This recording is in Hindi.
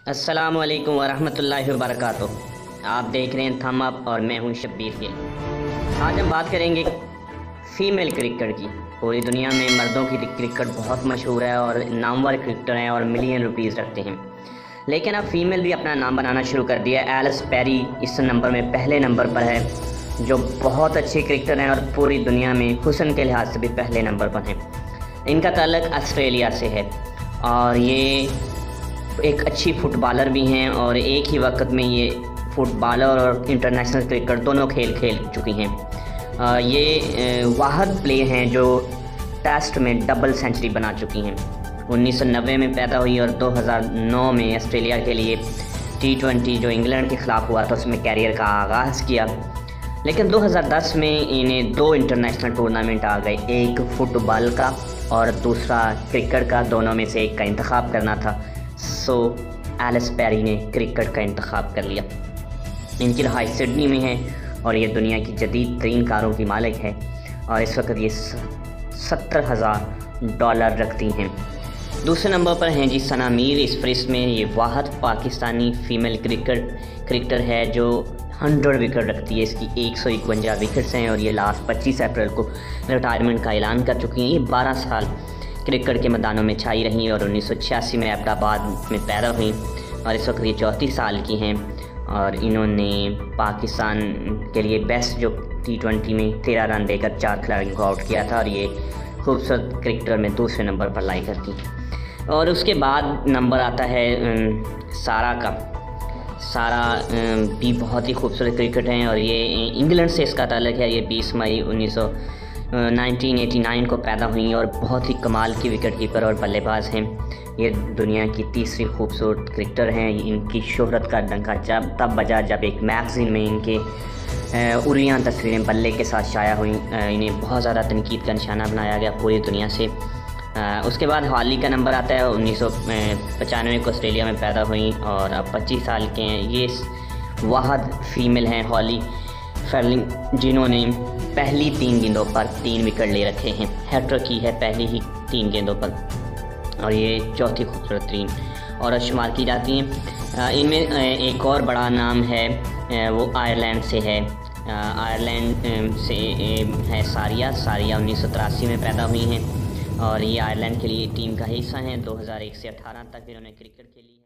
अस्सलामुअलैकुम वरहमतुल्लाहि वबरकातुह। आप देख रहे हैं थम अप और मैं हूं शब्बीर गिल। आज हम बात करेंगे फ़ीमेल क्रिकेट की। पूरी दुनिया में मर्दों की क्रिकेट बहुत मशहूर है और नामवर क्रिकेटर हैं और मिलियन रुपीज़ रखते हैं, लेकिन अब फीमेल भी अपना नाम बनाना शुरू कर दिया है। एलिस पेरी इस नंबर में पहले नंबर पर है, जो बहुत अच्छे क्रिकेटर हैं और पूरी दुनिया में हुस्न के लिहाज से भी पहले नंबर पर हैं। इनका ताल्लुक ऑस्ट्रेलिया से है और ये एक अच्छी फुटबॉलर भी हैं और एक ही वक्त में ये फुटबॉलर और इंटरनेशनल क्रिकेट दोनों खेल चुकी हैं। ये वाहद प्ले हैं जो टेस्ट में डबल सेंचुरी बना चुकी हैं। 1990 में पैदा हुई और 2009 में ऑस्ट्रेलिया के लिए T20 जो इंग्लैंड के ख़िलाफ़ हुआ था उसमें कैरियर का आगाज़ किया, लेकिन 2010 में इन्हें 2 इंटरनेशनल टूर्नामेंट आ गए, एक फ़ुटबॉल का और दूसरा क्रिकेट का। दोनों में से एक का इंतखाब करना था, सो एलिस पेरी ने क्रिकेट का इंतखाब कर लिया। इनकी रहाई सिडनी में है और ये दुनिया की जदीद तरीन कारों की मालिक है और इस वक्त ये $70,000 रखती हैं। दूसरे नंबर पर हैं जी सना मीर। इस फहरिस्त में ये वाहद पाकिस्तानी फ़ीमेल क्रिकेटर है जो 100 विकेट रखती है। इसकी 151 विकेट्स हैं और ये लास्ट 25 अप्रैल को रिटायरमेंट का ऐलान कर चुकी हैं। ये 12 साल क्रिकेट के मैदानों में छाई रही और 1986 में अहमदाबाद में पैदा हुई और इस वक्त ये 34 साल की हैं और इन्होंने पाकिस्तान के लिए बेस्ट जो T20 में 13 रन देकर 4 खिलाड़ियों को आउट किया था और ये खूबसूरत क्रिकेटर में दूसरे नंबर पर लाई करती। और उसके बाद नंबर आता है सारा का। सारा भी बहुत ही खूबसूरत क्रिकेट हैं और ये इंग्लैंड से इसका ताल्लुक है। ये 20 मई 1989 को पैदा हुई और बहुत ही कमाल की विकेट कीपर और बल्लेबाज हैं। ये दुनिया की तीसरी खूबसूरत क्रिकेटर हैं। इनकी शोहरत का डंका तब बजा जब एक मैगज़ीन में इनके उरियान तस्वीरें बल्ले के साथ शाया हुई। इन्हें बहुत ज़्यादा तनकीद का निशाना बनाया गया पूरी दुनिया से। उसके बाद हॉली का नंबर आता है। 1995 को ऑस्ट्रेलिया में पैदा हुई और अब 25 साल के हैं। ये वाहद फीमेल हैं हॉली फर्लिंग जिन्होंने पहली 3 गेंदों पर 3 विकेट ले रखे हैं। हैट्रिक की है पहली ही 3 गेंदों पर और ये चौथी खूबसूरत तरीन औरत शुमार की जाती हैं। इनमें एक और बड़ा नाम है, वो आयरलैंड से है। आयरलैंड से है सारिया 1983 में पैदा हुई हैं और ये आयरलैंड के लिए टीम का हिस्सा हैं। 2001 से 18 तक इन्होंने क्रिकेट खेली है।